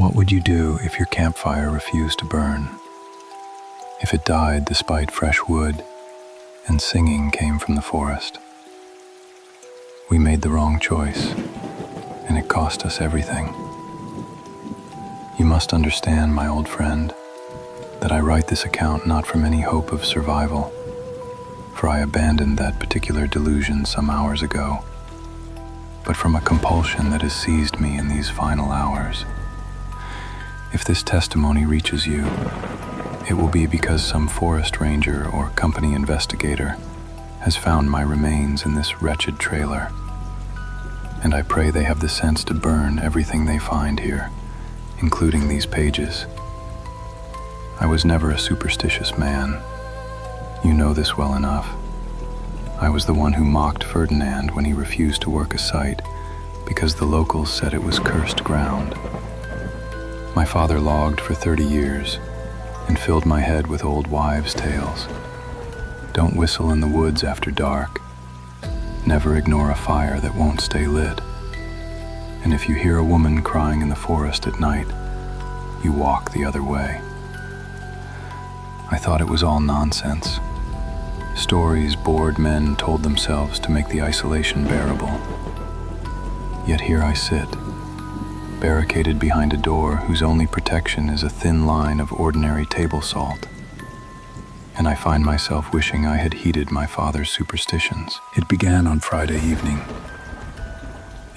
What would you do if your campfire refused to burn? If it died despite fresh wood and singing came from the forest? We made the wrong choice, and it cost us everything. You must understand, my old friend, that I write this account not from any hope of survival, for I abandoned that particular delusion some hours ago, but from a compulsion that has seized me in these final hours. If this testimony reaches you, it will be because some forest ranger or company investigator has found my remains in this wretched trailer, and I pray they have the sense to burn everything they find here, including these pages. I was never a superstitious man. You know this well enough. I was the one who mocked Ferdinand when he refused to work a site because the locals said it was cursed ground. My father logged for 30 years and filled my head with old wives' tales. Don't whistle in the woods after dark. Never ignore a fire that won't stay lit. And if you hear a woman crying in the forest at night, you walk the other way. I thought it was all nonsense. Stories bored men told themselves to make the isolation bearable. Yet here I sit, barricaded behind a door whose only protection is a thin line of ordinary table salt. And I find myself wishing I had heeded my father's superstitions. It began on Friday evening,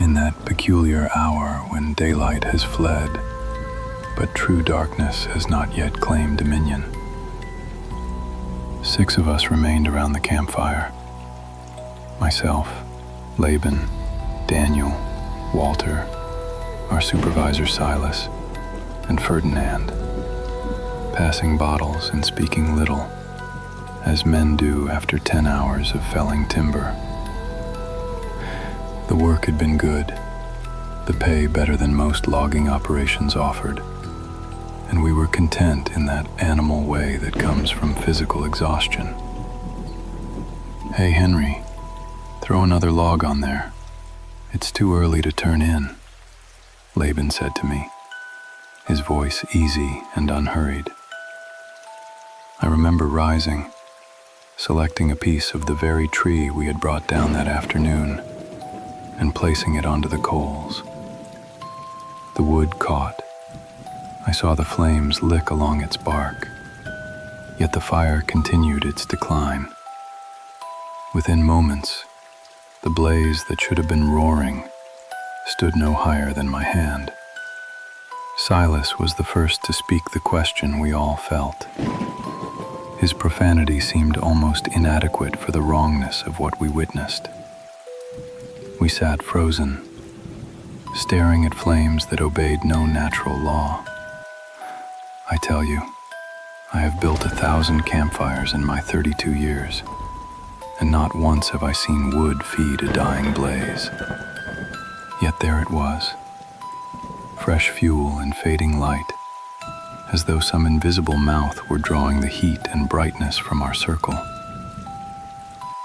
in that peculiar hour when daylight has fled, but true darkness has not yet claimed dominion. 6 of us remained around the campfire. Myself, Laban, Daniel, Walter, our supervisor Silas, and Ferdinand, passing bottles and speaking little, as men do after 10 hours of felling timber. The work had been good, the pay better than most logging operations offered, and we were content in that animal way that comes from physical exhaustion. "Hey, Henry, throw another log on there. It's too early to turn in," Laban said to me, his voice easy and unhurried. I remember rising, selecting a piece of the very tree we had brought down that afternoon, and placing it onto the coals. The wood caught. I saw the flames lick along its bark, yet the fire continued its decline. Within moments, the blaze that should have been roaring stood no higher than my hand. Silas was the first to speak the question we all felt. His profanity seemed almost inadequate for the wrongness of what we witnessed. We sat frozen, staring at flames that obeyed no natural law. I tell you, I have built 1,000 campfires in my 32 years, and not once have I seen wood feed a dying blaze. Yet there it was, fresh fuel and fading light, as though some invisible mouth were drawing the heat and brightness from our circle.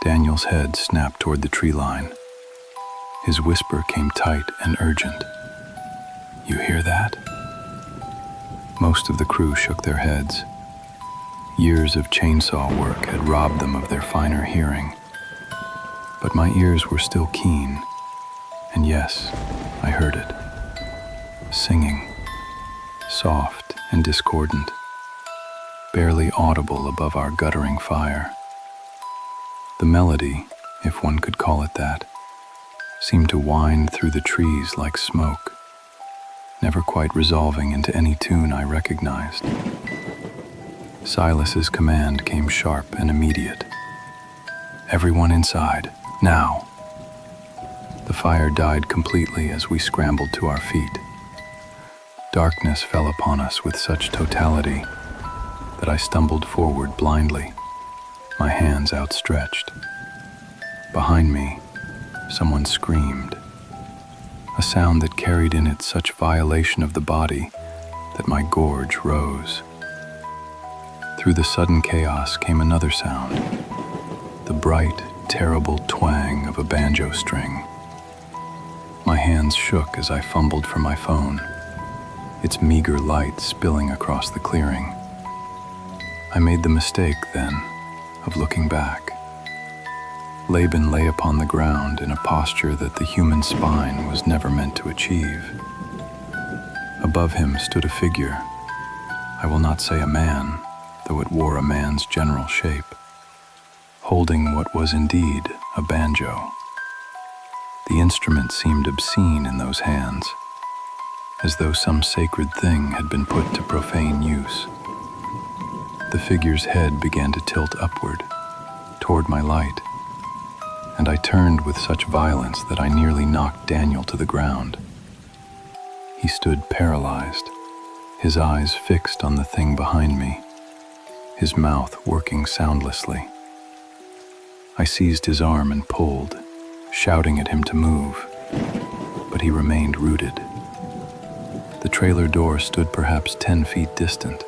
Daniel's head snapped toward the tree line. His whisper came tight and urgent. "You hear that?" Most of the crew shook their heads. Years of chainsaw work had robbed them of their finer hearing. But my ears were still keen, and yes, I heard it. Singing, soft and discordant, barely audible above our guttering fire. The melody, if one could call it that, seemed to wind through the trees like smoke, never quite resolving into any tune I recognized. Silas's command came sharp and immediate. "Everyone inside, now!" The fire died completely as we scrambled to our feet. Darkness fell upon us with such totality that I stumbled forward blindly, my hands outstretched. Behind me, someone screamed, a sound that carried in it such violation of the body that my gorge rose. Through the sudden chaos came another sound, the bright, terrible twang of a banjo string. My hands shook as I fumbled for my phone. its meager light spilling across the clearing. I made the mistake, then, of looking back. Laban lay upon the ground in a posture that the human spine was never meant to achieve. Above him stood a figure, I will not say a man, though it wore a man's general shape, holding what was indeed a banjo. The instrument seemed obscene in those hands, as though some sacred thing had been put to profane use. The figure's head began to tilt upward, toward my light, and I turned with such violence that I nearly knocked Daniel to the ground. He stood paralyzed, his eyes fixed on the thing behind me, his mouth working soundlessly. I seized his arm and pulled, shouting at him to move, but he remained rooted. The trailer door stood perhaps 10 feet distant.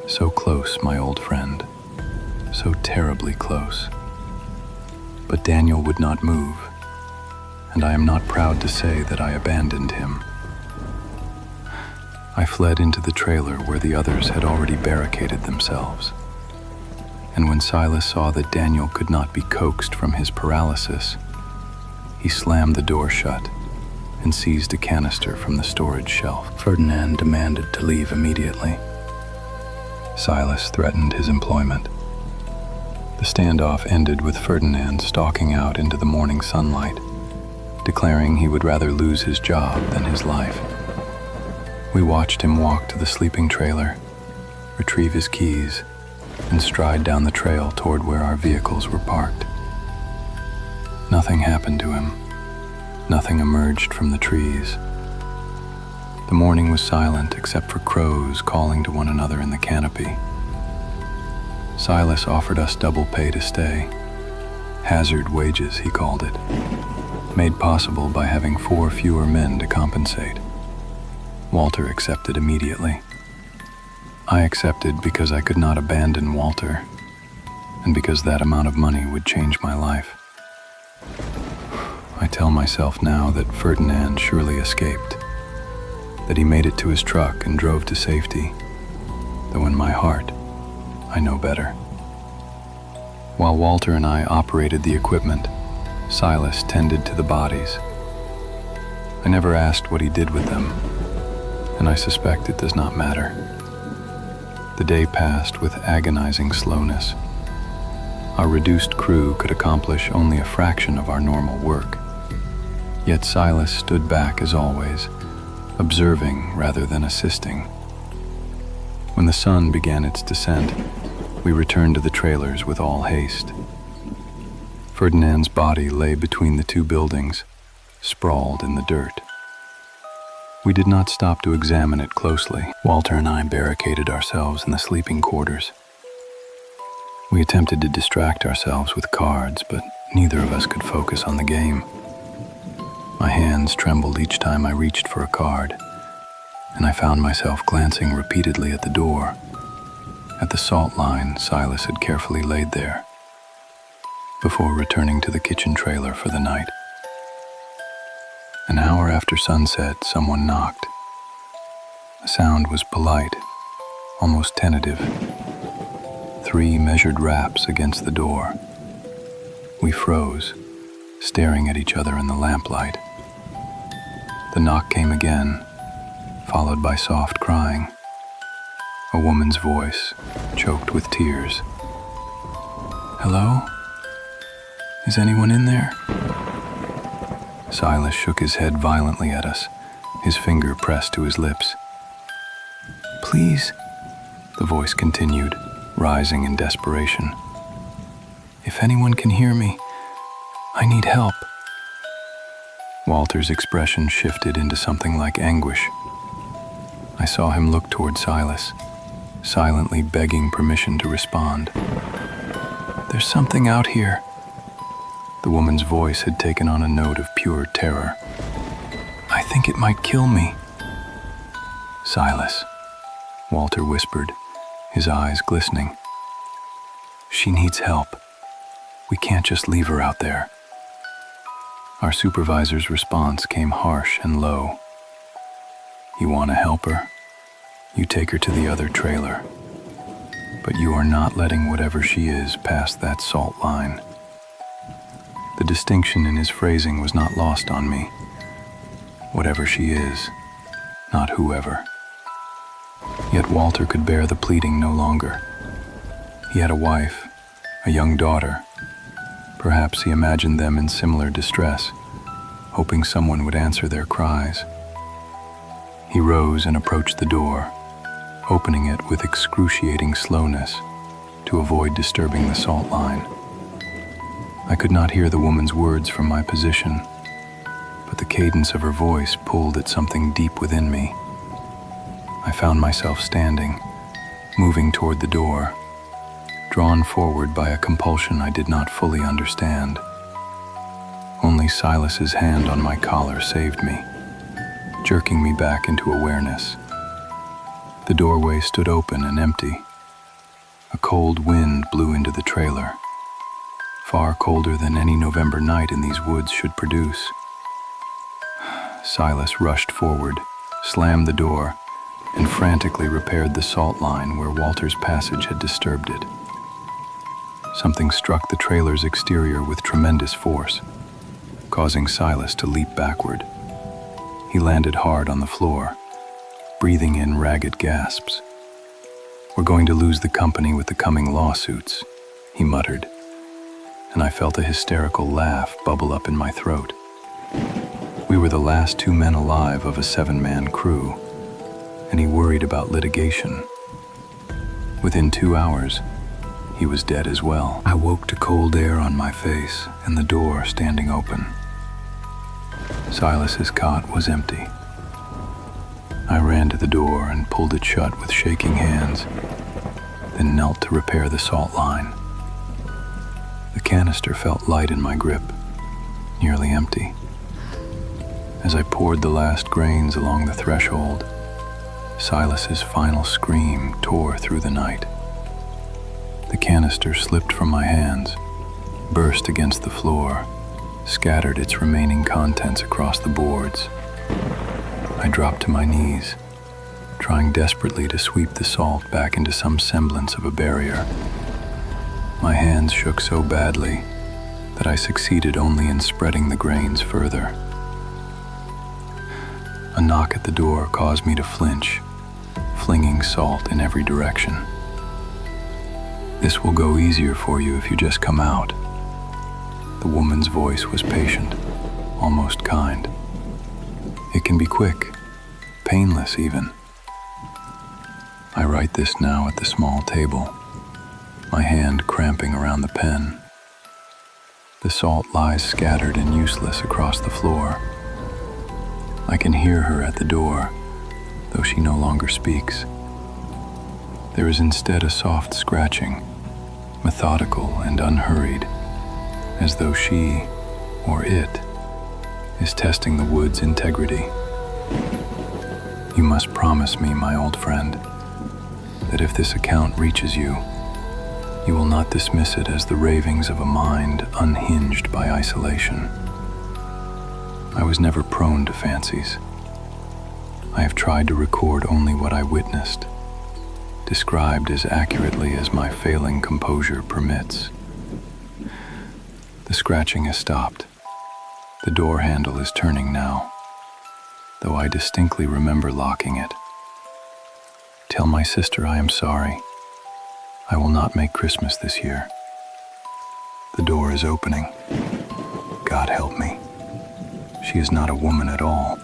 So close, my old friend, so terribly close. But Daniel would not move, and I am not proud to say that I abandoned him. I fled into the trailer where the others had already barricaded themselves. And when Silas saw that Daniel could not be coaxed from his paralysis, he slammed the door shut and seized a canister from the storage shelf. Ferdinand demanded to leave immediately. Silas threatened his employment. The standoff ended with Ferdinand stalking out into the morning sunlight, declaring he would rather lose his job than his life. We watched him walk to the sleeping trailer, retrieve his keys, and stride down the trail toward where our vehicles were parked. Nothing happened to him. Nothing emerged from the trees. The morning was silent except for crows calling to one another in the canopy. Silas offered us double pay to stay. Hazard wages, he called it, made possible by having 4 fewer men to compensate. Walter accepted immediately. I accepted because I could not abandon Walter, and because that amount of money would change my life. I tell myself now that Ferdinand surely escaped, that he made it to his truck and drove to safety, though in my heart, I know better. While Walter and I operated the equipment, Silas tended to the bodies. I never asked what he did with them, and I suspect it does not matter. The day passed with agonizing slowness. Our reduced crew could accomplish only a fraction of our normal work. Yet Silas stood back as always, observing rather than assisting. When the sun began its descent, we returned to the trailers with all haste. Ferdinand's body lay between the 2 buildings, sprawled in the dirt. We did not stop to examine it closely. Walter and I barricaded ourselves in the sleeping quarters. We attempted to distract ourselves with cards, but neither of us could focus on the game. My hands trembled each time I reached for a card, and I found myself glancing repeatedly at the door, at the salt line Silas had carefully laid there, before returning to the kitchen trailer for the night. An hour after sunset, someone knocked. The sound was polite, almost tentative. 3 measured raps against the door. We froze, staring at each other in the lamplight. The knock came again, followed by soft crying. A woman's voice, choked with tears. "Hello? Is anyone in there?" Silas shook his head violently at us, his finger pressed to his lips. "Please," the voice continued, rising in desperation. "If anyone can hear me, I need help." Walter's expression shifted into something like anguish. I saw him look toward Silas, silently begging permission to respond. "There's something out here." The woman's voice had taken on a note of pure terror. "I think it might kill me." "Silas," Walter whispered, his eyes glistening. "She needs help. We can't just leave her out there." Our supervisor's response came harsh and low. You want to help her? You take her to the other trailer. But you are not letting whatever she is pass that salt line. The distinction in his phrasing was not lost on me. Whatever she is, not whoever. Yet Walter could bear the pleading no longer. He had a wife, a young daughter. Perhaps he imagined them in similar distress, hoping someone would answer their cries. He rose and approached the door, opening it with excruciating slowness to avoid disturbing the salt line. I could not hear the woman's words from my position, but the cadence of her voice pulled at something deep within me. I found myself standing, moving toward the door, drawn forward by a compulsion I did not fully understand. Only Silas's hand on my collar saved me, jerking me back into awareness. The doorway stood open and empty. A cold wind blew into the trailer, far colder than any November night in these woods should produce. Silas rushed forward, slammed the door, and frantically repaired the salt line where Walter's passage had disturbed it. Something struck the trailer's exterior with tremendous force, causing Silas to leap backward. He landed hard on the floor, breathing in ragged gasps. "We're going to lose the company with the coming lawsuits," he muttered, and I felt a hysterical laugh bubble up in my throat. We were the last 2 men alive of a 7-man crew, and he worried about litigation. Within 2 hours, he was dead as well. I woke to cold air on my face and the door standing open. Silas's cot was empty. I ran to the door and pulled it shut with shaking hands, then knelt to repair the salt line. The canister felt light in my grip, nearly empty. As I poured the last grains along the threshold, Silas's final scream tore through the night. The canister slipped from my hands, burst against the floor, scattered its remaining contents across the boards. I dropped to my knees, trying desperately to sweep the salt back into some semblance of a barrier. My hands shook so badly that I succeeded only in spreading the grains further. A knock at the door caused me to flinch, flinging salt in every direction. "This will go easier for you if you just come out." The woman's voice was patient, almost kind. "It can be quick, painless even." I write this now at the small table, my hand cramping around the pen. The salt lies scattered and useless across the floor. I can hear her at the door, though she no longer speaks. There is instead a soft scratching, methodical and unhurried, as though she, or it, is testing the wood's integrity. "You must promise me, my old friend, that if this account reaches you, you will not dismiss it as the ravings of a mind unhinged by isolation. I was never prone to fancies. I have tried to record only what I witnessed, described as accurately as my failing composure permits." The scratching has stopped. The door handle is turning now, though I distinctly remember locking it. "Tell my sister I am sorry. I will not make Christmas this year." The door is opening. God help me. She is not a woman at all.